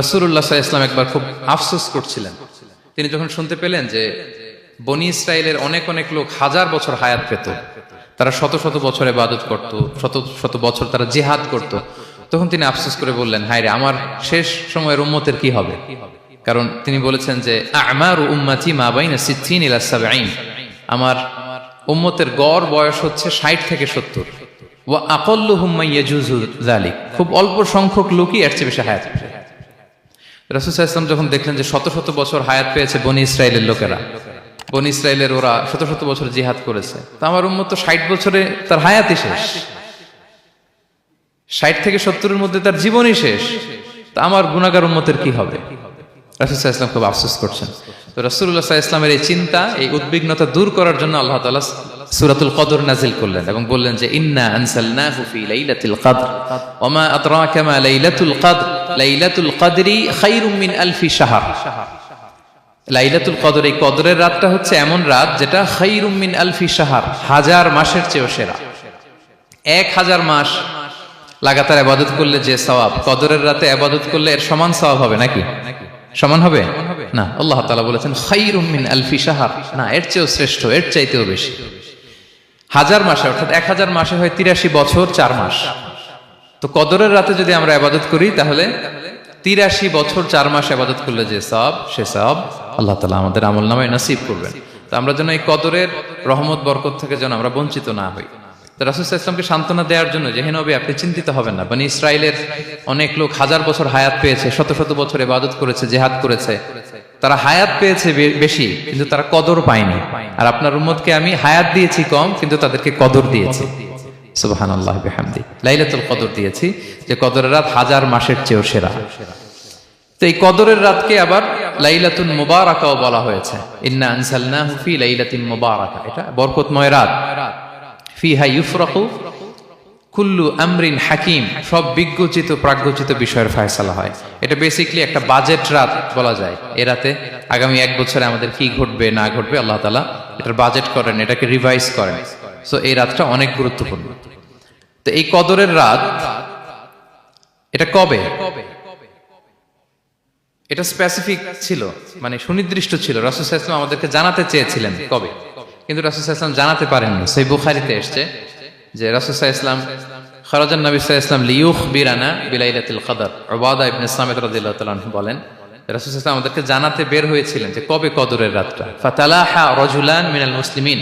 রাসূলুল্লাহ সাল্লাল্লাহু আলাইহি ওয়াসাল্লাম একবার খুব আফসোস করছিলেন। তিনি যখন শুনতে পেলেন যে বনি ইসরায়েলের অনেক অনেক লোক হাজার বছর হায়াত পেত, তারা শত শত বছর ইবাদত করত, শত শত বছর তারা জিহাদ করত, তখন তিনি আফসোস করে বললেন, হায় রে, আমার শেষ সময়ের উম্মতের কি হবে? কারণ তিনি বলেছেন যে আমারু উম্মতি মা বাইনা 60 ইলা 70, আমার উম্মতের গড় বয়স হচ্ছে 60 থেকে 70। ওয়া আকাল্লুহুম মান ইয়াজুজু যালিক, খুব অল্প সংখ্যক লোকই এর চেয়ে বেশি হায়াত পাবে। রাসূল সাল্লাল্লাহু আলাইহি ওয়াসাল্লাম যখন দেখলেন যে শত শত বছর হায়াত পেয়েছে বনি ইসরায়েলের লোকেরা, বনি ইসরায়েলের ওরা শত শত বছর জিহাদ করেছে, তো আমার উম্মত তো 60 বছরে তার হায়াতই শেষ, 60 থেকে 70 এর মধ্যে তার জীবনই শেষ, তা আমার গুনাহগার উম্মতের কি হবে? রাসূল সাল্লাল্লাহু আলাইহি ওয়াসাল্লাম খুব আফসোস করছেন। তো রাসূলুল্লাহ সাল্লাল্লাহু আলাইহি ওয়াসাল্লামের এই চিন্তা, এই উদ্বিগ্নতা দূর করার জন্য আল্লাহ তাআলা সূরাতুল কদর নাযিল করলেন এবং বললেন যে ইন্না আনসালনাহু ফি লাইলাতিল কদর ওয়া মা আদরাকা মা লাইলাতুল কদর লাইলাতুল কদরি খায়রুম মিন আলফি শাহর। লাইলাতুল কদর, এই কদরের রাতটা হচ্ছে এমন রাত যেটা খায়রুম মিন আলফি শাহর, হাজার মাসের চেয়েও সেরা। 1000 মাস লাগাতার ইবাদত করলে যে সওয়াব, কদরের রাতে ইবাদত করলে এর সমান সওয়াব হবে নাকি? সমান হবে না। আল্লাহ তাআলা বলেছেন খায়রুম মিন আলফি শাহর, না, এর চেয়েও শ্রেষ্ঠ, এর চাইতেও বেশি। হাজার মাসে, অর্থাৎ 1000 মাসে হয় 83 বছর 4 মাস। তো কদরের রাতে যদি আমরা ইবাদত করি তাহলে 83 বছর 4 মাস ইবাদত করলে যে সওয়াব, সে সওয়াব আল্লাহ তাআলা আমাদের আমলনামায় নসিব করবেন। তো আমরা যেন এই কদরের রহমত বরকত থেকে যেন আমরা বঞ্চিত না হই। তো রাসূল সাল্লাল্লাহু আলাইহি ওয়াসাল্লামকে সান্ত্বনা দেওয়ার জন্য যে হে নবী, আপনি চিন্তিত হবেন না, বনি ইসরাইলের অনেক লোক হাজার বছর হায়াত পেয়েছে, শত শত বছর ইবাদত করেছে, জিহাদ করেছে, তারা হায়াত পেয়েছে বেশি কিন্তু তারা কদর পায়নি। আর আপনার উম্মতকে আমি হায়াত দিয়েছি কম কিন্তু তাদেরকে কদর দিয়েছি। সুবহানাল্লাহ বিহামদি, লাইলাতুল কদর দিয়েছি, যে কদরের রাত হাজার মাসের চেয়েও সেরা। তো এই কদরের রাতকে আবার লাইলাতুল মুবারাকাও বলা হয়েছে। ইন্না আনসালনাহু ফি লাইলাতিন মুবারাকা, এটা বরকতময় রাত। ফিহা ইউফরাকু কুল্লু আমরিন হাকিম, সব বিজ্ঞচিত প্রাজ্ঞচিত বিষয়ের ফয়সালা হয়। এটা বেসিক্যালি একটা বাজেট রাত বলা যায়। এ রাতে আগামী 1 বছরে আমাদের কি ঘটবে না ঘটবে আল্লাহ তাআলা এটার বাজেট করেন, এটাকে রিভাইজ করেন। সো এই রাতটা অনেক গুরুত্বপূর্ণ। তো এই কদরের রাত, এটা কবে? এটা স্পেসিফিক ছিল, মানে সুনির্দিষ্ট ছিল। রাসূল সাল্লাল্লাহু আলাইহি ওয়াসাল্লাম আমাদেরকে জানাতে চেয়েছিলেন কবে, কিন্তু রাসূল সাল্লাল্লাহু আলাইহি ওয়াসাল্লাম জানাতে পারেননি। সহিহ বুখারীতে এসেছে যে রাসূল সাল্লাল্লাহু আলাইহি ওয়াসাল্লাম খারাজান নবী সাল্লাল্লাহু আলাইহি ওয়াসাল্লাম লিয়ুখবিরানা বিলাইলাতিল কদর। উবাদা ইবনে সামিত রাদিয়াল্লাহু তাআলা আনহু বলেন, রাসূল সাল্লাল্লাহু আলাইহি ওয়াসাল্লাম আমাদেরকে জানাতে বের হয়েছিলেন যে কবে কদরের রাতটা। ফাতালাহা রাজুলান মিনাল মুসলিমিন,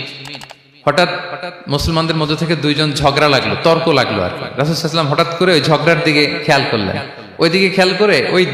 হঠাৎ মুসলমানদের মধ্যে থেকে 2 জন ঝগড়া লাগলো, তর্ক লাগলো আর কি। রাসূল সাল্লাল্লাহু আলাইহি ওয়াসাল্লাম হঠাৎ করে ওই ঝগড়ার দিকে খেয়াল করলেন, ওই দিকে খেয়াল করে ওই